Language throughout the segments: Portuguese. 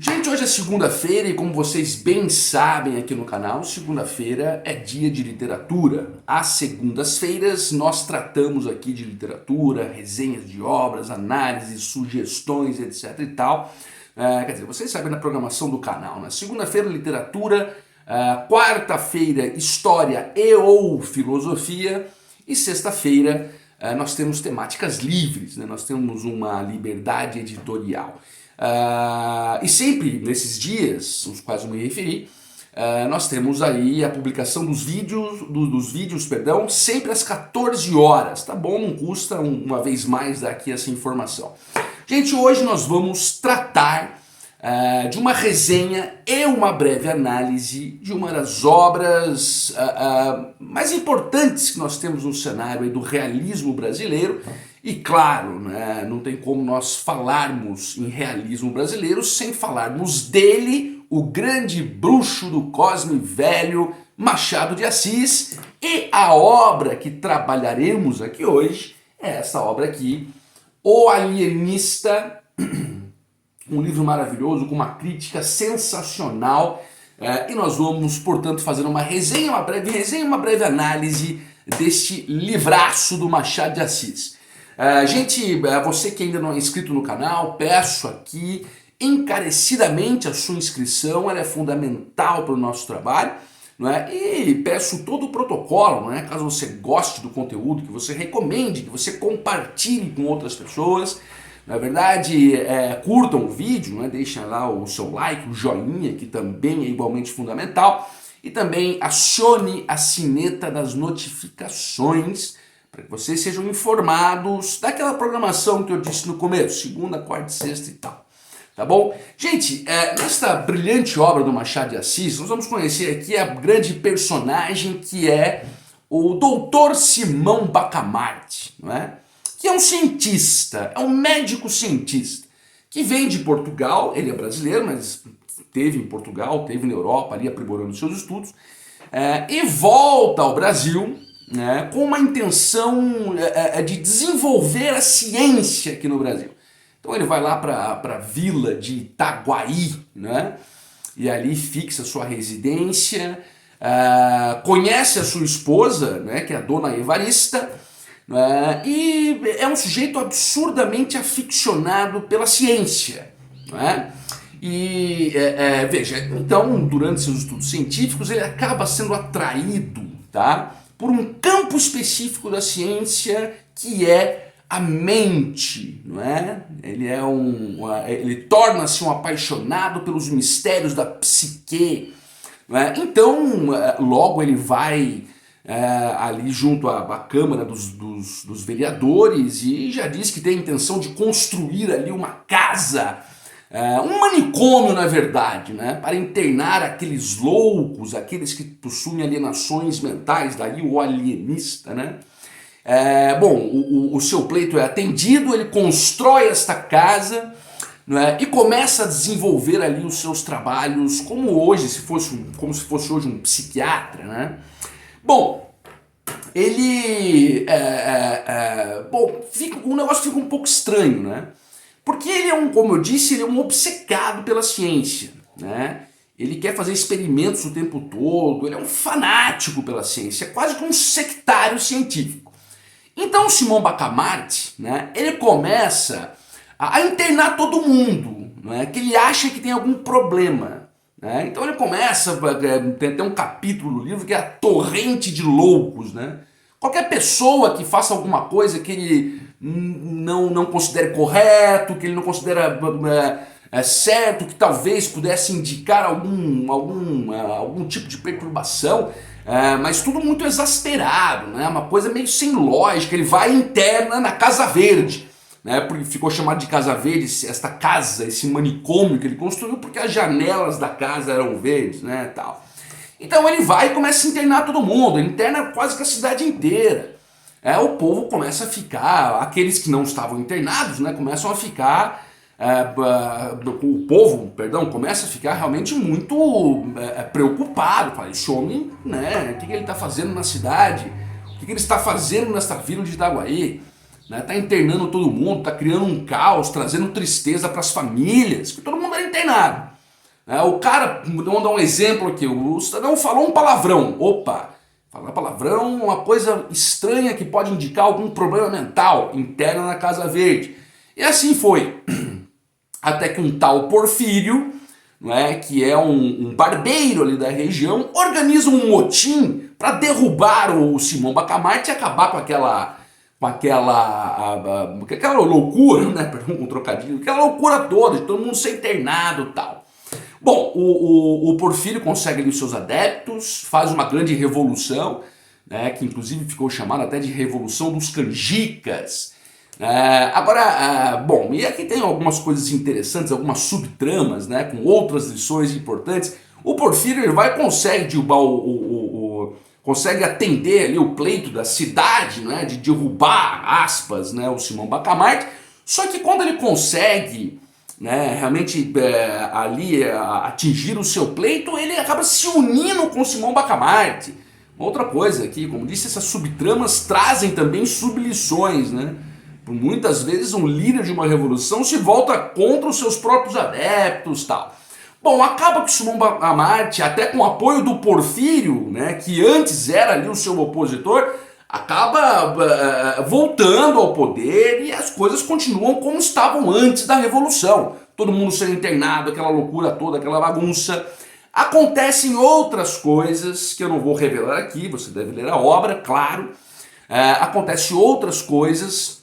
Gente, hoje é segunda-feira e como vocês bem sabem aqui no canal, segunda-feira é dia de literatura. Às segundas-feiras nós tratamos aqui de literatura, resenhas de obras, análises, sugestões, etc e tal. Quer dizer, vocês sabem da programação do canal, né? Segunda-feira, literatura, quarta-feira, história e ou filosofia e sexta-feira nós temos temáticas livres, né? Nós temos uma liberdade editorial. E sempre nesses dias, os quais eu me referi, nós temos aí a publicação dos vídeos, sempre às 14 horas, tá bom? Não custa uma vez mais dar aqui essa informação. Gente, hoje nós vamos tratar de uma resenha e uma breve análise de uma das obras mais importantes que nós temos no cenário aí do realismo brasileiro. E claro, né, não tem como nós falarmos em realismo brasileiro sem falarmos dele, o grande bruxo do Cosme Velho, Machado de Assis. E a obra que trabalharemos aqui hoje é essa obra aqui, O Alienista, um livro maravilhoso com uma crítica sensacional. E nós vamos, portanto, fazer uma resenha, uma breve análise deste livraço do Machado de Assis. Gente, você que ainda não é inscrito no canal, peço aqui encarecidamente a sua inscrição, ela é fundamental para o nosso trabalho, não é? E peço todo o protocolo, não é? Caso você goste do conteúdo, que você recomende, que você compartilhe com outras pessoas. Na verdade, curtam o vídeo, não é? Deixem lá o seu like, o joinha, que também é igualmente fundamental. E também acione a sineta das notificações, para que vocês sejam informados daquela programação que eu disse no começo, segunda, quarta e sexta e tal. Tá bom? Gente, nesta brilhante obra do Machado de Assis, nós vamos conhecer aqui a grande personagem que é o Dr. Simão Bacamarte, não é? Que é um cientista, é um médico cientista, que vem de Portugal, ele é brasileiro, mas teve em Portugal, teve na Europa, ali aprimorando seus estudos, e volta ao Brasil, né, com uma intenção de desenvolver a ciência aqui no Brasil. Então ele vai lá para a vila de Itaguaí, né, e ali fixa sua residência, conhece a sua esposa, né, que é a dona Evarista, e é um sujeito absurdamente aficionado pela ciência, né? E veja, então durante seus estudos científicos ele acaba sendo atraído, tá, por um campo específico da ciência que é a mente, não é? Ele torna-se um apaixonado pelos mistérios da psique, não é? Então logo ele vai ali junto à Câmara dos Vereadores e já diz que tem a intenção de construir ali uma casa, um manicômio na verdade, né, para internar aqueles loucos, aqueles que possuem alienações mentais, daí o alienista, né. Bom, o seu pleito é atendido, ele constrói esta casa, né, e começa a desenvolver ali os seus trabalhos como se fosse hoje um psiquiatra, né. Bom, ele... o negócio fica um pouco estranho, né? Porque ele como eu disse, ele é um obcecado pela ciência, né? Ele quer fazer experimentos o tempo todo, ele é um fanático pela ciência, é quase que um sectário científico. Então o Simão Bacamarte, né, ele começa a internar todo mundo, né, que ele acha que tem algum problema. Então ele começa, tem até um capítulo no livro que é a torrente de loucos, né? Qualquer pessoa que faça alguma coisa que ele não considere correto, que ele não considera certo, que talvez pudesse indicar algum tipo de perturbação, mas tudo muito exasperado, né? Uma coisa meio sem lógica. Ele vai interna na Casa Verde, né, porque ficou chamado de Casa Verde, esta casa, esse manicômio que ele construiu, porque as janelas da casa eram verdes, né, tal. Então ele vai e começa a internar todo mundo, ele interna quase que a cidade inteira. O povo começa a ficar, aqueles que não estavam internados, né, começam a ficar, o povo, perdão, começa a ficar realmente muito preocupado. Fala, esse homem, né, o que ele está fazendo na cidade? O que ele está fazendo nesta vila de Itaguaí? né? Tá internando todo mundo, tá criando um caos, trazendo tristeza para as famílias, que todo mundo era internado. O cara, vamos dar um exemplo aqui, o cidadão falou um palavrão, opa, falar palavrão é uma coisa estranha que pode indicar algum problema mental, interna na Casa Verde. E assim foi, até que um tal Porfírio, que é um barbeiro ali da região, organiza um motim para derrubar o Simão Bacamarte e acabar com aquela loucura, né? Perdão, com trocadilho, aquela loucura toda, de todo mundo ser internado e tal. Bom, o Porfírio consegue ali os seus adeptos, faz uma grande revolução, né, que inclusive ficou chamada até de Revolução dos Canjicas. Bom, e aqui tem algumas coisas interessantes, algumas subtramas, né, com outras lições importantes. O Porfírio ele consegue derrubar consegue atender ali o pleito da cidade, né, de derrubar, aspas, né, o Simão Bacamarte. Só que quando ele consegue, né, realmente ali atingir o seu pleito, ele acaba se unindo com o Simão Bacamarte. Outra coisa aqui, como disse, essas subtramas trazem também sublições, né? Por muitas vezes um líder de uma revolução se volta contra os seus próprios adeptos, tal. Bom, acaba que o Simão Bacamarte, até com o apoio do Porfírio, né, que antes era ali o seu opositor, acaba voltando ao poder e as coisas continuam como estavam antes da Revolução. Todo mundo sendo internado, aquela loucura toda, aquela bagunça. Acontecem outras coisas que eu não vou revelar aqui, você deve ler a obra, claro. Acontecem outras coisas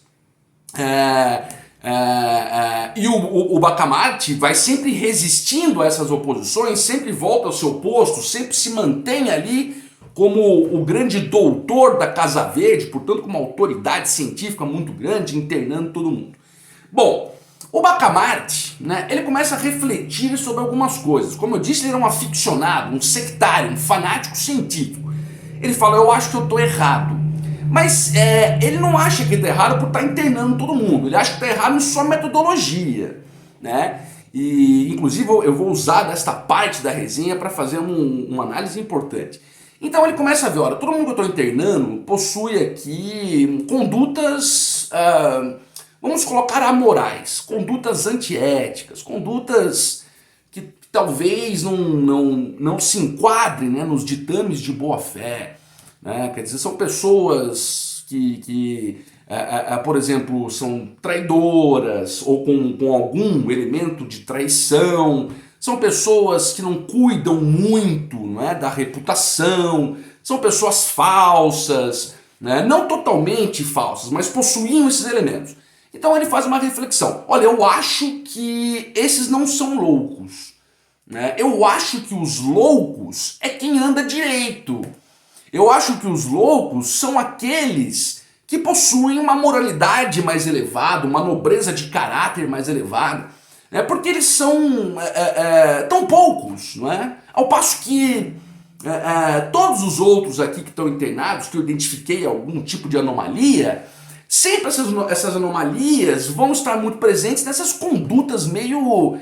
e o Bacamarte vai sempre resistindo a essas oposições, sempre volta ao seu posto, sempre se mantém ali como o grande doutor da Casa Verde, portanto com uma autoridade científica muito grande, internando todo mundo. Bom, o Bacamarte, né, ele começa a refletir sobre algumas coisas. Como eu disse, ele era um aficionado, um sectário, um fanático científico. Ele fala, eu acho que eu estou errado. Mas ele não acha que está errado por estar internando todo mundo. Ele acha que está errado em sua metodologia, né? E inclusive eu vou usar desta parte da resenha para fazer uma análise importante. Então ele começa a ver, olha, todo mundo que eu estou internando possui aqui condutas, vamos colocar amorais, condutas antiéticas, condutas que talvez não se enquadrem, né, nos ditames de boa-fé. Quer dizer, são pessoas que por exemplo, são traidoras ou com algum elemento de traição, são pessoas que não cuidam muito, da reputação, são pessoas falsas, não totalmente falsas, mas possuíam esses elementos. Então ele faz uma reflexão, olha, eu acho que esses não são loucos, eu acho que os loucos é quem anda direito. Eu acho que os loucos são aqueles que possuem uma moralidade mais elevada, uma nobreza de caráter mais elevada, porque eles são tão poucos, não é? Ao passo que todos os outros aqui que estão internados, que eu identifiquei algum tipo de anomalia, sempre essas anomalias vão estar muito presentes nessas condutas meio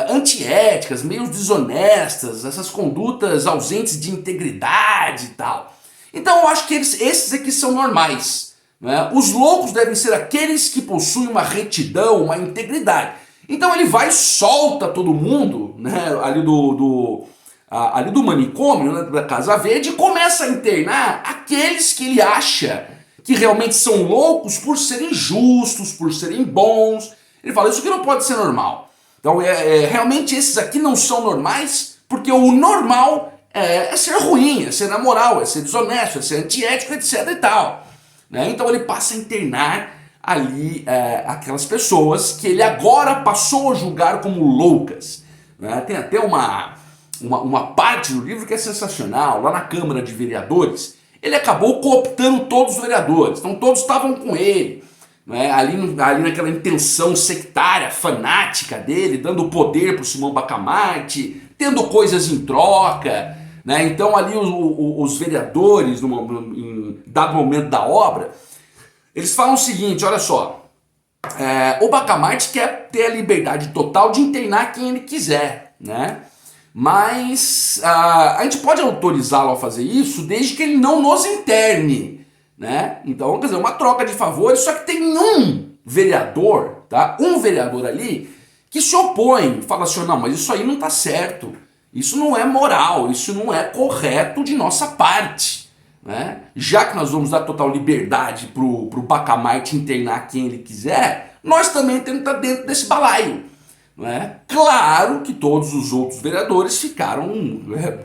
antiéticas, meio desonestas, essas condutas ausentes de integridade e tal. Então eu acho que esses aqui são normais. Os loucos devem ser aqueles que possuem uma retidão, uma integridade. Então ele vai e solta todo mundo, ali do manicômio, da Casa Verde, e começa a internar aqueles que ele acha que realmente são loucos por serem justos, por serem bons. Ele fala, isso aqui não pode ser normal. Então realmente esses aqui não são normais, porque o normal é ser ruim, é ser amoral, é ser desonesto, é ser antiético, etc e tal. Então ele passa a internar ali aquelas pessoas que ele agora passou a julgar como loucas. Tem até uma parte do livro que é sensacional, lá na Câmara de Vereadores, ele acabou cooptando todos os vereadores, então todos estavam com ele. Ali naquela intenção sectária, fanática dele, dando poder para o Simão Bacamarte, tendo coisas em troca. Então ali os vereadores, em dado momento da obra, eles falam o seguinte, olha só, o Bacamarte quer ter a liberdade total de internar quem ele quiser, mas a gente pode autorizá-lo a fazer isso desde que ele não nos interne. né? Então, quer dizer, uma troca de favores, só que tem um vereador, tá? Um vereador ali que se opõe, fala assim, não, mas isso aí não tá certo, isso não é moral, isso não é correto de nossa parte, né? Já que nós vamos dar total liberdade pro Bacamarte internar quem ele quiser, nós também temos que estar dentro desse balaio. Né? Claro que todos os outros vereadores ficaram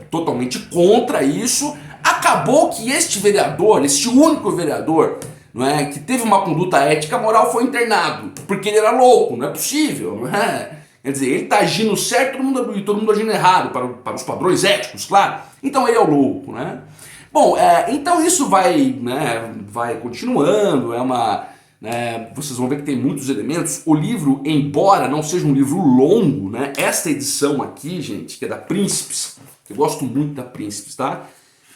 totalmente contra isso. Acabou que este vereador, este único vereador, não é, que teve uma conduta ética moral foi internado, porque ele era louco, não é possível. Não é? Quer dizer, ele está agindo certo e todo mundo agindo errado, para os padrões éticos, claro. Então ele é o louco. Né? Bom, então isso vai, né, vai continuando, vocês vão ver que tem muitos elementos. O livro, embora não seja um livro longo, né, esta edição aqui, gente, que é da Príncipes, eu gosto muito da Príncipes, tá?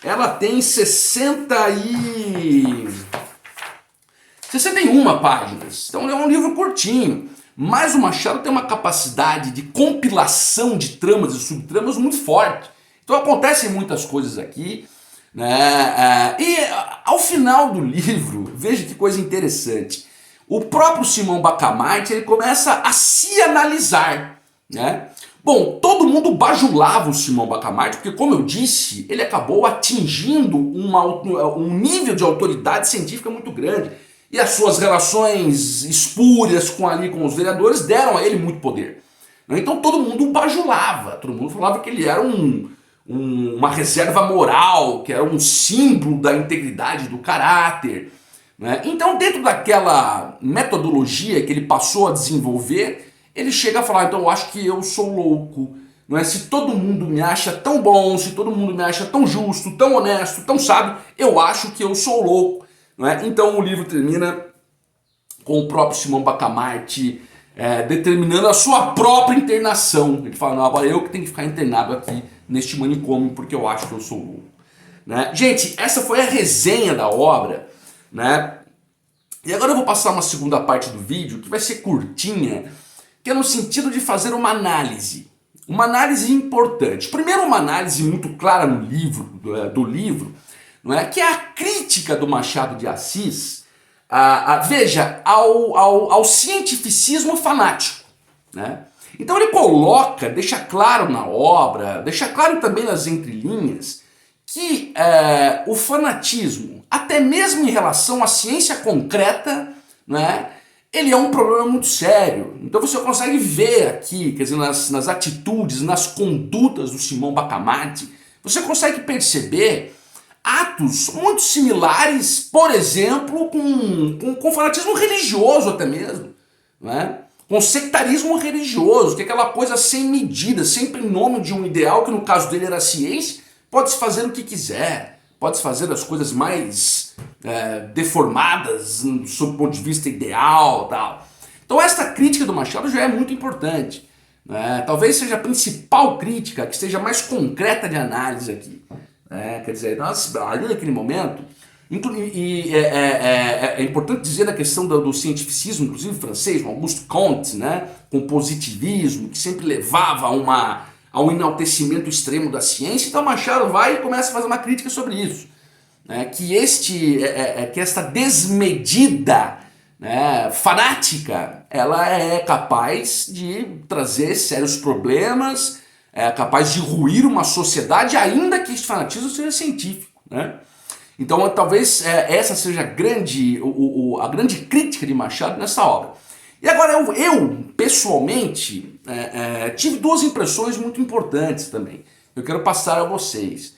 Ela tem 61 páginas, então é um livro curtinho. Mas o Machado tem uma capacidade de compilação de tramas e subtramas muito forte. Então acontecem muitas coisas aqui. E ao final do livro, veja que coisa interessante, o próprio Simão Bacamarte ele começa a se analisar. Né? Bom, todo mundo bajulava o Simão Bacamarte, porque como eu disse, ele acabou atingindo um nível de autoridade científica muito grande. E as suas relações espúrias com os vereadores deram a ele muito poder. Então todo mundo o bajulava, todo mundo falava que ele era uma reserva moral, que era um símbolo da integridade do caráter. Né? Então, dentro daquela metodologia que ele passou a desenvolver, ele chega a falar, então eu acho que eu sou louco. Não é? Se todo mundo me acha tão bom, se todo mundo me acha tão justo, tão honesto, tão sábio, eu acho que eu sou louco. Não é? Então o livro termina com o próprio Simão Bacamarte determinando a sua própria internação. Ele fala, não, agora eu que tenho que ficar internado aqui neste manicômio porque eu acho que eu sou louco. Né? Gente, essa foi a resenha da obra. Né? E agora eu vou passar uma segunda parte do vídeo que vai ser curtinha, que é no sentido de fazer uma análise. Uma análise importante. Primeiro, uma análise muito clara no livro, do livro, não é? Que é a crítica do Machado de Assis veja, ao cientificismo fanático. Né? Então ele coloca, deixa claro na obra, deixa claro também nas entrelinhas, que o fanatismo, até mesmo em relação à ciência concreta, né, ele é um problema muito sério. Então você consegue ver aqui, quer dizer, nas atitudes, nas condutas do Simão Bacamarte, você consegue perceber atos muito similares, por exemplo, com fanatismo religioso até mesmo, né? Com sectarismo religioso, que é aquela coisa sem medida, sempre em nome de um ideal, que no caso dele era a ciência, pode-se fazer o que quiser, pode-se fazer as coisas mais deformadas sob o ponto de vista ideal, tal. Então esta crítica do Machado já é muito importante. Né? Talvez seja a principal crítica, que seja mais concreta de análise aqui. Quer dizer, ali naquele momento, é importante dizer da questão do cientificismo, inclusive francês, Auguste Comte, né, com o positivismo, que sempre levava ao enaltecimento extremo da ciência. Então Machado vai e começa a fazer uma crítica sobre isso. Né, que esta desmedida, né, fanática, ela é capaz de trazer sérios problemas, é capaz de ruir uma sociedade, ainda que esse fanatismo seja científico. Né? Então talvez essa seja a grande crítica de Machado nessa obra. E agora eu pessoalmente, tive duas impressões muito importantes também. Eu quero passar a vocês,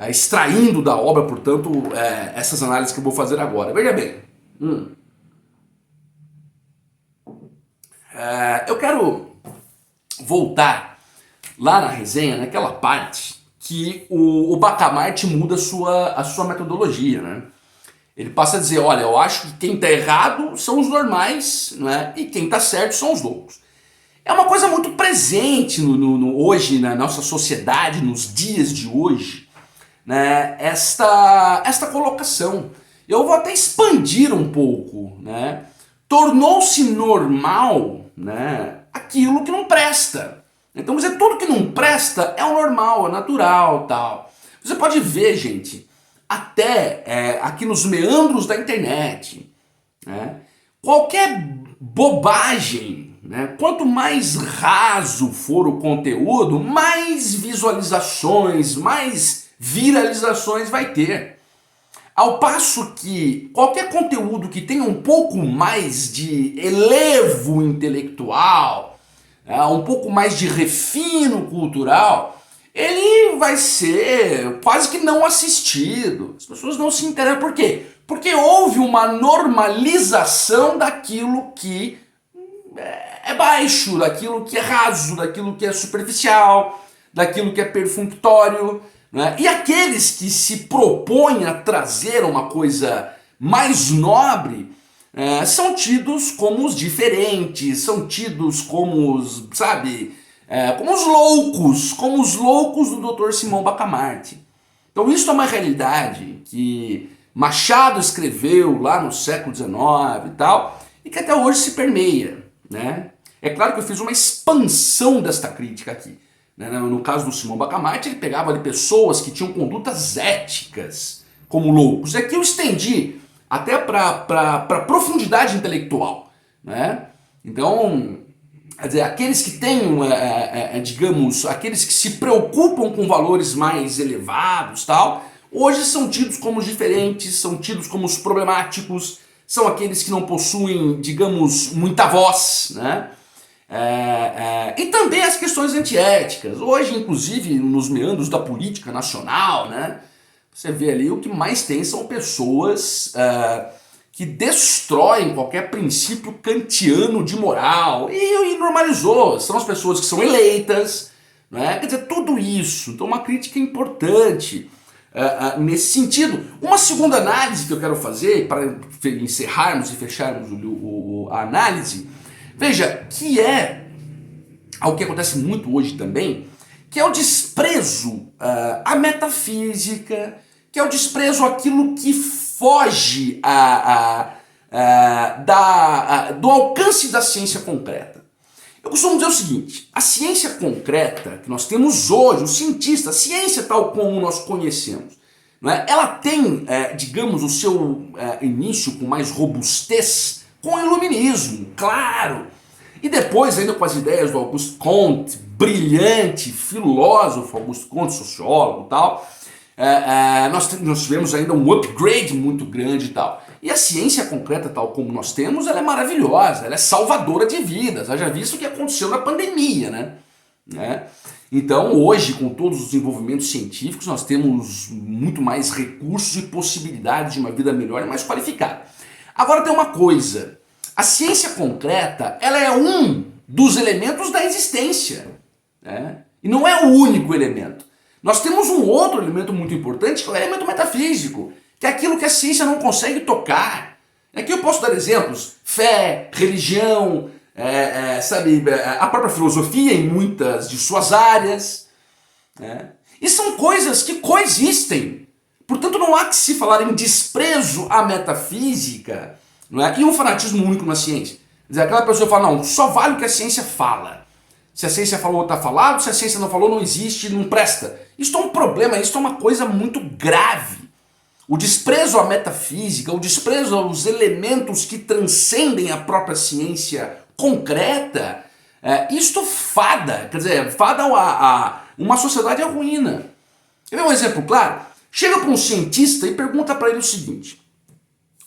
extraindo da obra, portanto, essas análises que eu vou fazer agora. Veja bem, eu quero voltar lá na resenha, naquela parte que o Bacamarte muda a sua metodologia. Né? Ele passa a dizer, olha, eu acho que quem está errado são os normais, né? E quem está certo são os loucos. É uma coisa muito presente hoje na nossa sociedade, nos dias de hoje, né? Esta colocação. Eu vou até expandir um pouco. Né? Tornou-se normal, né, aquilo que não presta. Então, tudo que não presta é o normal, é natural, tal. Você pode ver, gente, até aqui nos meandros da internet, né? Qualquer bobagem, né? Quanto mais raso for o conteúdo, mais visualizações, mais viralizações vai ter. Ao passo que qualquer conteúdo que tenha um pouco mais de elevo intelectual, um pouco mais de refino cultural, ele vai ser quase que não assistido. As pessoas não se interessam. Por quê? Porque houve uma normalização daquilo que é baixo, daquilo que é raso, daquilo que é superficial, daquilo que é perfunctório, né? E aqueles que se propõem a trazer uma coisa mais nobre são tidos como os diferentes, são tidos como os, sabe, como os loucos do Dr. Simão Bacamarte. Então isso é uma realidade que Machado escreveu lá no século XIX e tal, e que até hoje se permeia, né? É claro que eu fiz uma expansão desta crítica aqui. No caso do Simão Bacamarte, ele pegava ali pessoas que tinham condutas éticas como loucos. Aqui eu estendi até para profundidade intelectual, né? Então, quer dizer, aqueles que têm, digamos, aqueles que se preocupam com valores mais elevados, tal, hoje são tidos como os diferentes, são tidos como os problemáticos, são aqueles que não possuem, digamos, muita voz, né? E também as questões antiéticas. Hoje, inclusive, nos meandros da política nacional, né? Você vê ali o que mais tem são pessoas que destroem qualquer princípio kantiano de moral e normalizou. São as pessoas que são eleitas, né? Quer dizer, tudo isso. Então uma crítica importante nesse sentido. Uma segunda análise que eu quero fazer, para encerrarmos e fecharmos a análise, veja, que é algo que acontece muito hoje também, que é o desprezo à metafísica, que é o desprezo àquilo que foge do alcance da ciência concreta. Eu costumo dizer o seguinte, a ciência concreta que nós temos hoje, o cientista, a ciência tal como nós conhecemos, né, ela tem, digamos, o seu início com mais robustez com o iluminismo, claro. E depois, ainda com as ideias do Auguste Comte, brilhante filósofo Auguste Comte, sociólogo e tal, nós tivemos ainda um upgrade muito grande e tal. E a ciência concreta, tal como nós temos, ela é maravilhosa, ela é salvadora de vidas. Já visto o que aconteceu na pandemia, né? Então, hoje, com todos os desenvolvimentos científicos, nós temos muito mais recursos e possibilidades de uma vida melhor e mais qualificada. Agora tem uma coisa, a ciência concreta, ela é um dos elementos da existência, né? E não é o único elemento. Nós temos um outro elemento muito importante, que é o elemento metafísico, que é aquilo que a ciência não consegue tocar. Aqui eu posso dar exemplos, fé, religião, sabe, a própria filosofia em muitas de suas áreas, né? E são coisas que coexistem. Portanto, não há que se falar em desprezo à metafísica, não é? E um fanatismo único na ciência. Quer dizer, aquela pessoa fala, não, só vale o que a ciência fala. Se a ciência falou, está falado, se a ciência não falou, não existe, não presta. Isso é um problema, isso é uma coisa muito grave. O desprezo à metafísica, o desprezo aos elementos que transcendem a própria ciência concreta, isto fada, quer dizer, fada a uma sociedade à ruína. Quer ver um exemplo claro? Chega para um cientista e pergunta para ele o seguinte,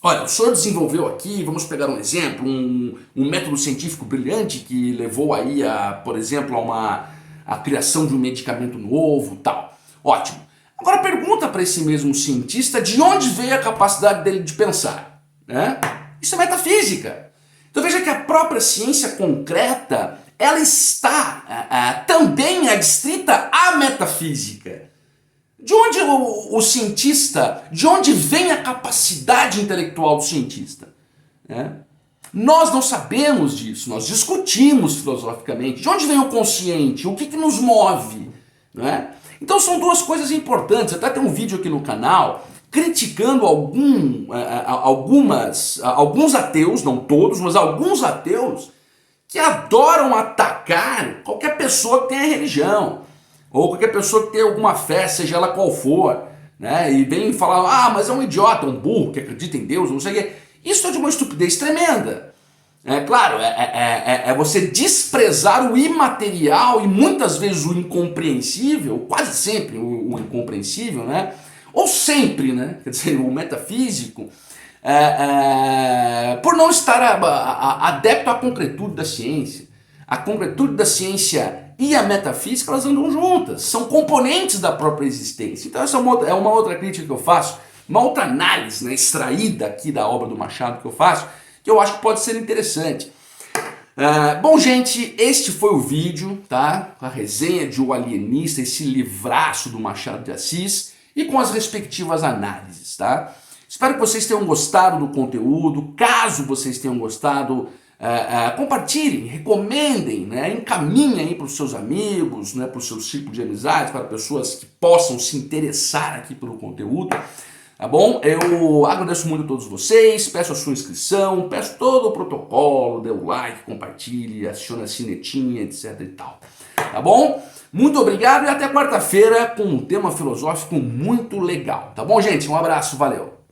olha, o senhor desenvolveu aqui, vamos pegar um exemplo, um método científico brilhante que levou aí, por exemplo, a criação de um medicamento novo, tal. Ótimo. Agora pergunta para esse mesmo cientista de onde veio a capacidade dele de pensar, né? Isso é metafísica. Então veja que a própria ciência concreta, ela está também adstrita à metafísica. De onde o cientista, de onde vem a capacidade intelectual do cientista? Nós não sabemos disso, nós discutimos filosoficamente. De onde vem o consciente? O que nos move? Então são duas coisas importantes. Até tem um vídeo aqui no canal criticando alguns ateus, não todos, mas alguns ateus que adoram atacar qualquer pessoa que tenha religião, ou qualquer pessoa que tenha alguma fé, seja ela qual for. né? E vem falar, mas é um idiota, um burro que acredita em Deus, não sei o quê. Isso é de uma estupidez tremenda. É claro, é você desprezar o imaterial e muitas vezes o incompreensível, quase sempre o incompreensível, né? Ou sempre, né? Quer dizer, o metafísico, por não estar adepto à concretude da ciência. A concretude da ciência e a metafísica, elas andam juntas, são componentes da própria existência. Então essa é uma outra crítica que eu faço, uma outra análise, né, extraída aqui da obra do Machado que eu faço, que eu acho que pode ser interessante. Bom, gente, este foi o vídeo, tá? A resenha de O Alienista, esse livraço do Machado de Assis, e com as respectivas análises, tá? Espero que vocês tenham gostado do conteúdo. Caso vocês tenham gostado, compartilhem, recomendem, né? Encaminhem aí para os seus amigos, né? Para o seu círculo de amizades, para pessoas que possam se interessar aqui pelo conteúdo. Tá bom? Eu agradeço muito a todos vocês, peço a sua inscrição, peço todo o protocolo, dê o like, compartilhe, acione a sinetinha, etc e tal. Tá bom? Muito obrigado e até quarta-feira com um tema filosófico muito legal. Tá bom, gente? Um abraço, valeu!